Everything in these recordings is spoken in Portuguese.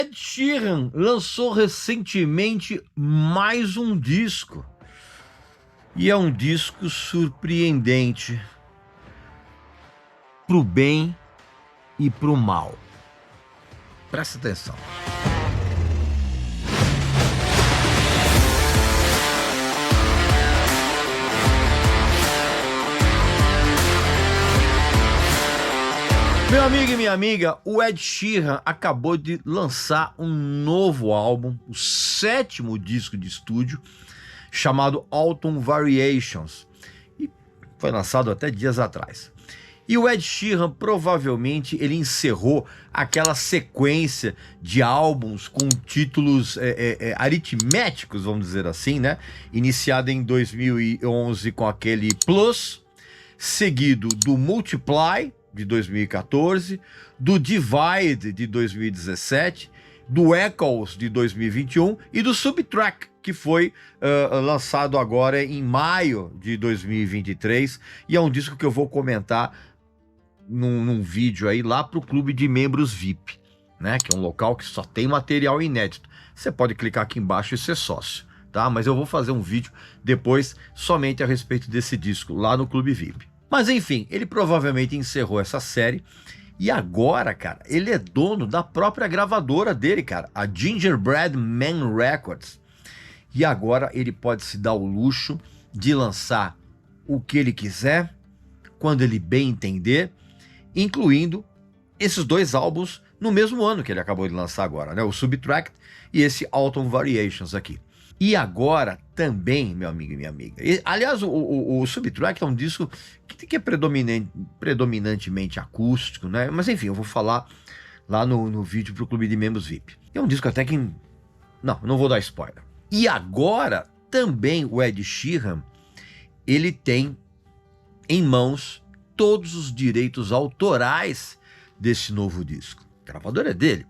Ed Sheeran lançou recentemente mais um disco. E é um disco surpreendente pro bem e pro mal. Presta atenção. Meu amigo e minha amiga, o Ed Sheeran acabou de lançar um novo álbum, o 7º disco de estúdio, chamado Autumn Variations, e foi lançado até dias atrás. E o Ed Sheeran provavelmente ele encerrou aquela sequência de álbuns com títulos aritméticos, vamos dizer assim, né? Iniciada em 2011 com aquele Plus, seguido do Multiply, de 2014, do Divide, de 2017, do Echoes, de 2021 e do Subtract, que foi lançado agora em maio de 2023, e é um disco que eu vou comentar num vídeo aí lá pro Clube de Membros VIP, né? Que é um local que só tem material inédito. Você pode clicar aqui embaixo e ser sócio, tá? Mas eu vou fazer um vídeo depois somente a respeito desse disco lá no Clube VIP. Mas enfim, ele provavelmente encerrou essa série e agora, cara, ele é dono da própria gravadora dele, cara, a Gingerbread Man Records. E agora ele pode se dar o luxo de lançar o que ele quiser, quando ele bem entender, incluindo esses dois álbuns no mesmo ano que ele acabou de lançar agora, né? O Subtract e esse Autumn Variations aqui. E agora também, meu amigo e minha amiga, aliás, o Subtract é um disco que é predominantemente acústico, né? Mas enfim, eu vou falar lá no vídeo pro Clube de Membros VIP. É um disco até que... não vou dar spoiler. E agora também o Ed Sheeran, ele tem em mãos todos os direitos autorais desse novo disco. A gravadora é dele.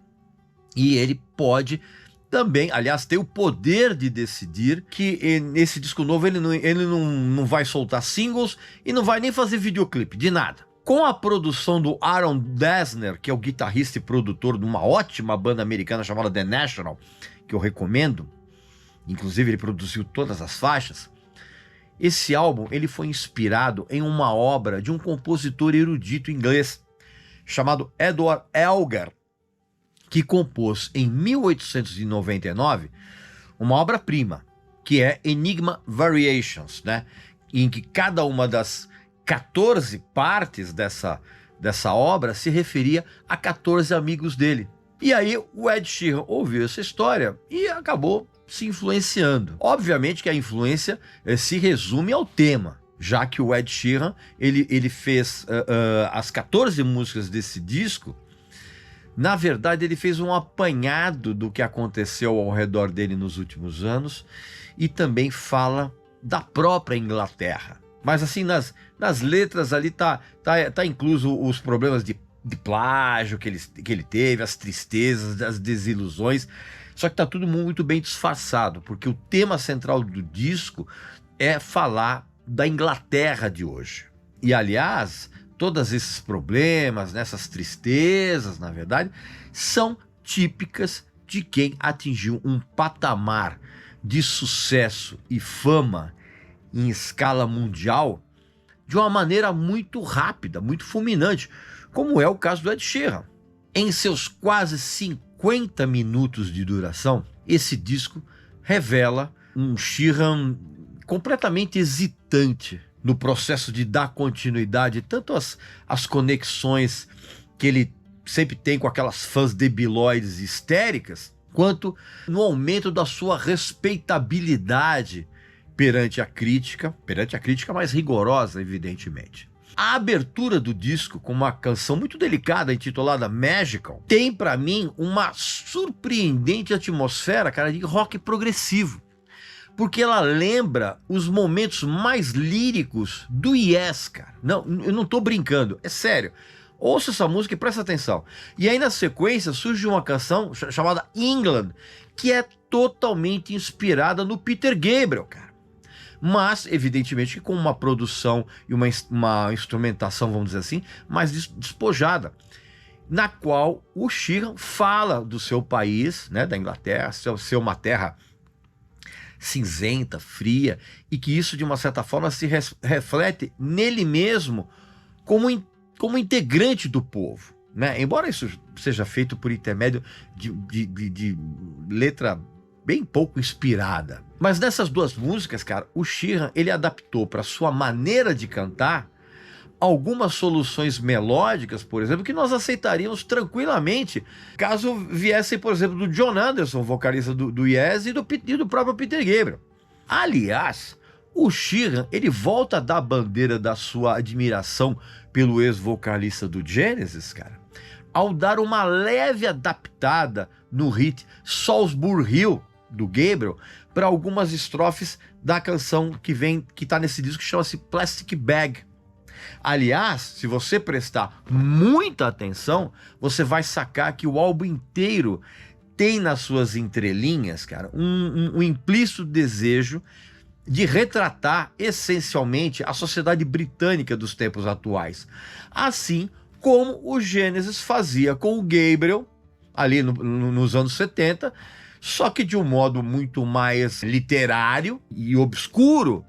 E ele pode também, aliás, tem o poder de decidir que nesse disco novo ele não vai soltar singles e não vai nem fazer videoclipe, de nada. Com a produção do Aaron Dessner, que é o guitarrista e produtor de uma ótima banda americana chamada The National, que eu recomendo, inclusive ele produziu todas as faixas, esse álbum ele foi inspirado em uma obra de um compositor erudito inglês chamado Edward Elgar, que compôs em 1899 uma obra-prima, que é Enigma Variations, né? Em que cada uma das 14 partes dessa obra se referia a 14 amigos dele. E aí o Ed Sheeran ouviu essa história e acabou se influenciando. Obviamente que a influência se resume ao tema, já que o Ed Sheeran ele fez as 14 músicas desse disco. Na verdade, ele fez um apanhado do que aconteceu ao redor dele nos últimos anos e também fala da própria Inglaterra. Mas assim, nas letras ali tá incluso os problemas de plágio que ele teve, as tristezas, as desilusões. Só que tá tudo muito bem disfarçado, porque o tema central do disco é falar da Inglaterra de hoje. E aliás, todos esses problemas, essas tristezas, na verdade, são típicas de quem atingiu um patamar de sucesso e fama em escala mundial de uma maneira muito rápida, muito fulminante, como é o caso do Ed Sheeran. Em seus quase 50 minutos de duração, esse disco revela um Sheeran completamente hesitante no processo de dar continuidade, tanto as conexões que ele sempre tem com aquelas fãs debilóides histéricas, quanto no aumento da sua respeitabilidade perante a crítica mais rigorosa, evidentemente. A abertura do disco, com uma canção muito delicada intitulada Magical, tem para mim uma surpreendente atmosfera, cara, de rock progressivo. Porque ela lembra os momentos mais líricos do Yes, cara. Não, eu não tô brincando, é sério. Ouça essa música e presta atenção. E aí na sequência surge uma canção chamada England, que é totalmente inspirada no Peter Gabriel, cara. Mas, evidentemente, com uma produção e uma instrumentação, vamos dizer assim, mais despojada. na qual o Sheeran fala do seu país, né, da Inglaterra, ser uma terra cinzenta, fria, e que isso, de uma certa forma, se reflete nele mesmo como integrante do povo, né? Embora isso seja feito por intermédio de letra bem pouco inspirada. Mas nessas duas músicas, cara, o Sheeran, ele adaptou para sua maneira de cantar algumas soluções melódicas, por exemplo, que nós aceitaríamos tranquilamente caso viessem, por exemplo, do Jon Anderson, vocalista do Yes, e do próprio Peter Gabriel. Aliás, o Sheeran, ele volta a dar a bandeira da sua admiração pelo ex-vocalista do Genesis, cara, ao dar uma leve adaptada no hit Salisbury Hill, do Gabriel, para algumas estrofes da canção que tá nesse disco, que chama-se Plastic Bag. Aliás, se você prestar muita atenção, você vai sacar que o álbum inteiro tem nas suas entrelinhas, cara, um implícito desejo de retratar essencialmente a sociedade britânica dos tempos atuais, assim como o Genesis fazia com o Gabriel ali nos anos 70, só que de um modo muito mais literário e obscuro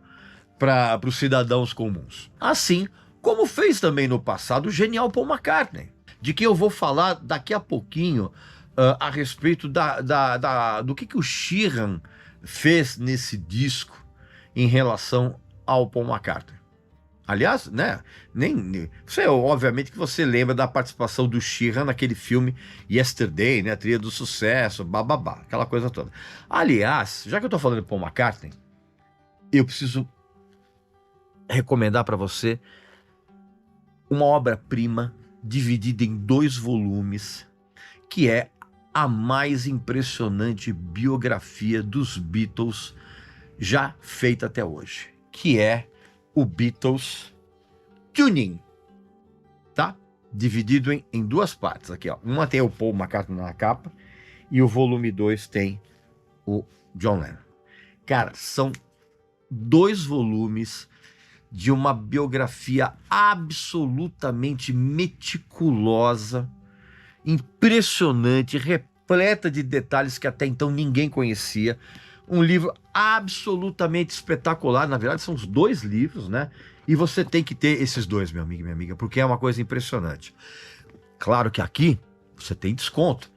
para os cidadãos comuns. Assim como fez também no passado o genial Paul McCartney, de quem eu vou falar daqui a pouquinho a respeito do que o Sheeran fez nesse disco em relação ao Paul McCartney. Aliás, né, obviamente que você lembra da participação do Sheeran naquele filme Yesterday, né, a trilha do sucesso, bababá, aquela coisa toda. Aliás, já que eu tô falando de Paul McCartney, eu preciso recomendar para você uma obra-prima dividida em 2 volumes, que é a mais impressionante biografia dos Beatles já feita até hoje, que é o Beatles Tuning, tá? Dividido em 2 partes aqui, ó. Uma tem o Paul McCartney na capa e o volume 2 tem o John Lennon. Cara, são 2 volumes de uma biografia absolutamente meticulosa, impressionante, repleta de detalhes que até então ninguém conhecia. Um livro absolutamente espetacular. Na verdade, são os 2 livros, né? E você tem que ter esses 2, meu amigo e minha amiga, porque é uma coisa impressionante. Claro que aqui você tem desconto.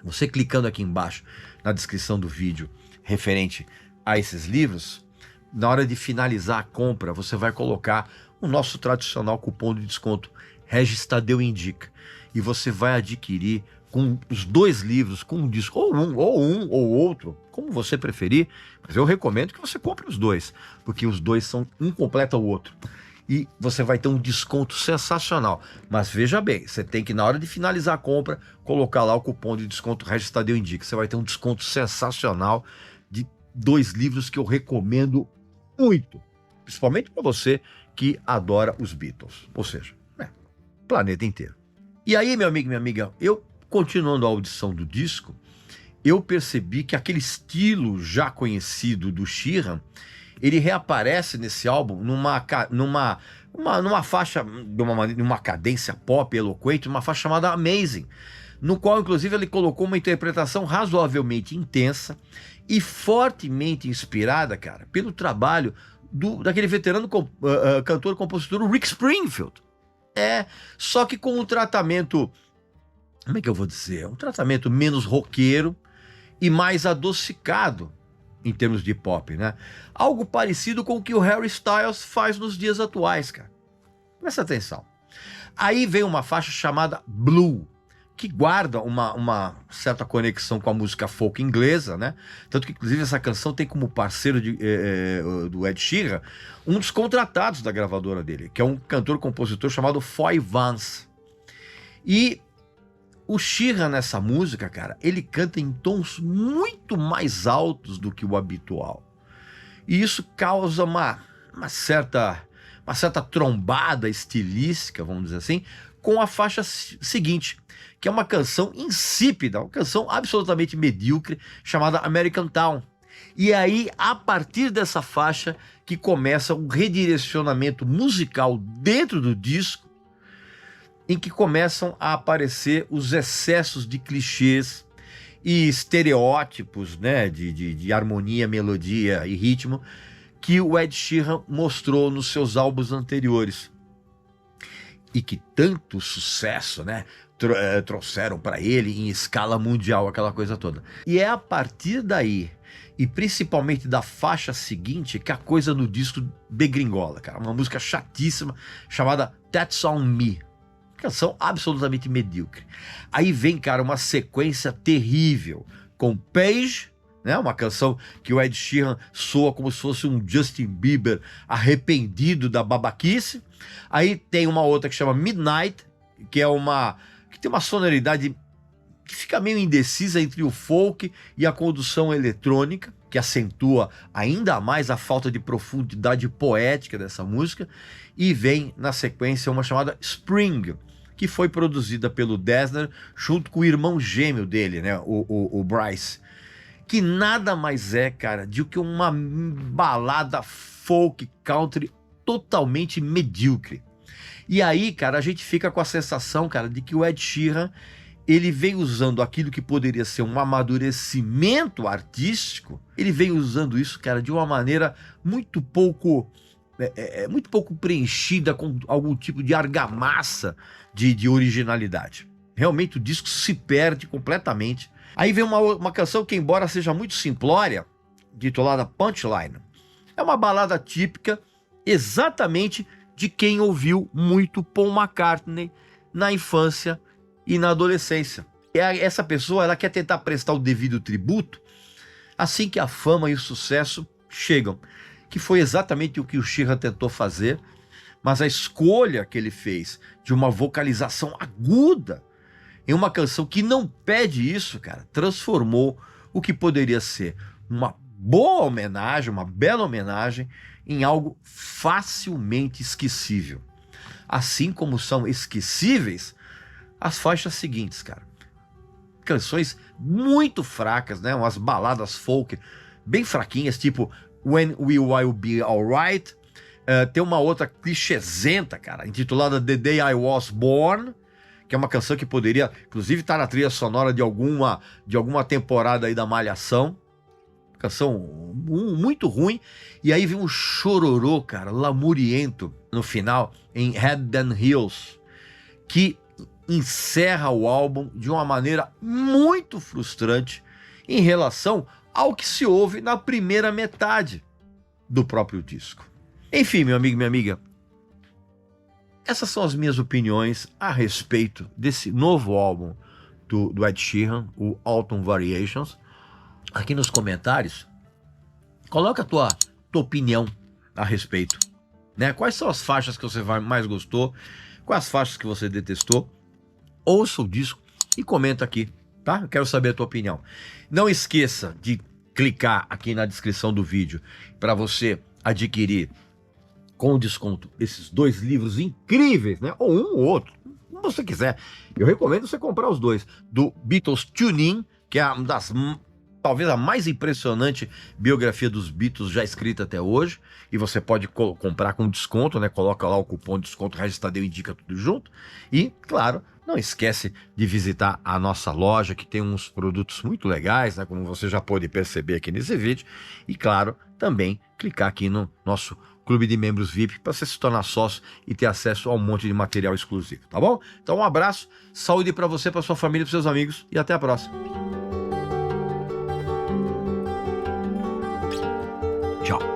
Você clicando aqui embaixo na descrição do vídeo referente a esses livros, na hora de finalizar a compra, você vai colocar o nosso tradicional cupom de desconto Regis Tadeu Indica. E você vai adquirir com os 2 livros, com um disco, ou um ou outro, como você preferir, mas eu recomendo que você compre os 2, porque os 2 são, um completa o outro. E você vai ter um desconto sensacional. Mas veja bem, você tem que, na hora de finalizar a compra, colocar lá o cupom de desconto Regis Tadeu Indica. Você vai ter um desconto sensacional de 2 livros que eu recomendo muito, principalmente para você que adora os Beatles, ou seja, planeta inteiro. E aí, meu amigo e minha amiga, eu continuando a audição do disco, eu percebi que aquele estilo já conhecido do Sheeran, ele reaparece nesse álbum numa faixa, numa cadência pop eloquente, uma faixa chamada Amazing, no qual, inclusive, ele colocou uma interpretação razoavelmente intensa e fortemente inspirada, cara, pelo trabalho daquele veterano cantor e compositor Rick Springfield. Só que com um tratamento, como é que eu vou dizer? Um tratamento menos roqueiro e mais adocicado em termos de pop, né? Algo parecido com o que o Harry Styles faz nos dias atuais, cara. Presta atenção. Aí vem uma faixa chamada Blue, que guarda uma certa conexão com a música folk inglesa, né? Tanto que, inclusive, essa canção tem como parceiro do Ed Sheeran um dos contratados da gravadora dele, que é um cantor-compositor chamado Foy Vance. E o Sheeran, nessa música, cara, ele canta em tons muito mais altos do que o habitual. E isso causa uma certa trombada estilística, vamos dizer assim, com a faixa seguinte, que é uma canção insípida, uma canção absolutamente medíocre, chamada American Town. E aí, a partir dessa faixa, que começa um redirecionamento musical dentro do disco, em que começam a aparecer os excessos de clichês e estereótipos, né, de harmonia, melodia e ritmo que o Ed Sheeran mostrou nos seus álbuns anteriores e que tanto sucesso, né, trouxeram para ele em escala mundial, aquela coisa toda. E é a partir daí, e principalmente da faixa seguinte, que a coisa no disco degringola, cara. Uma música chatíssima chamada That's On Me. Canção absolutamente medíocre. Aí vem, cara, uma sequência terrível com Page, né? Uma canção que o Ed Sheeran soa como se fosse um Justin Bieber arrependido da babaquice. Aí tem uma outra que chama Midnight, que tem uma sonoridade que fica meio indecisa entre o folk e a condução eletrônica, que acentua ainda mais a falta de profundidade poética dessa música. E vem na sequência uma chamada Spring, que foi produzida pelo Dezner junto com o irmão gêmeo dele, né, o Bryce, que nada mais é, cara, do que uma balada folk country totalmente medíocre. E aí, cara, a gente fica com a sensação, cara, de que o Ed Sheeran, ele vem usando aquilo que poderia ser um amadurecimento artístico, ele vem usando isso, cara, de uma maneira muito pouco preenchida com algum tipo de argamassa de originalidade. Realmente o disco se perde completamente. Aí vem uma canção que, embora seja muito simplória, titulada Punchline, é uma balada típica exatamente de quem ouviu muito Paul McCartney na infância e na adolescência. Essa pessoa, ela quer tentar prestar o devido tributo assim que a fama e o sucesso chegam, que foi exatamente o que o Sheeran tentou fazer, mas a escolha que ele fez de uma vocalização aguda em uma canção que não pede isso, cara, transformou o que poderia ser uma boa homenagem, uma bela homenagem, em algo facilmente esquecível. Assim como são esquecíveis as faixas seguintes, cara. Canções muito fracas, né? Umas baladas folk bem fraquinhas, tipo When Will I Be Alright? Tem uma outra clichêzenta, cara, intitulada The Day I Was Born, que é uma canção que poderia, inclusive, estar na trilha sonora de alguma temporada aí da Malhação. Canção muito ruim. E aí vem um chororô, cara, lamuriento no final, em Head and Heels, que encerra o álbum de uma maneira muito frustrante em relação ao que se ouve na primeira metade do próprio disco. Enfim, meu amigo e minha amiga, essas são as minhas opiniões a respeito desse novo álbum do Ed Sheeran, o Autumn Variations. Aqui nos comentários, coloca a tua opinião a respeito, né? Quais são as faixas que você mais gostou, quais as faixas que você detestou. Ouça o disco e comenta aqui, tá? Eu quero saber a tua opinião. Não esqueça de clicar aqui na descrição do vídeo para você adquirir com desconto esses 2 livros incríveis, né? Ou um ou outro, como você quiser. Eu recomendo você comprar os 2, do Beatles Tune-In, que é uma das, talvez a mais impressionante biografia dos Beatles já escrita até hoje, e você pode comprar com desconto, né? Coloca lá o cupom de desconto, Regis Tadeu indica tudo junto. E, claro, não esquece de visitar a nossa loja, que tem uns produtos muito legais, né? Como você já pôde perceber aqui nesse vídeo. E, claro, também clicar aqui no nosso Clube de Membros VIP para você se tornar sócio e ter acesso a um monte de material exclusivo, tá bom? Então um abraço, saúde para você, para sua família e para seus amigos e até a próxima. Tchau.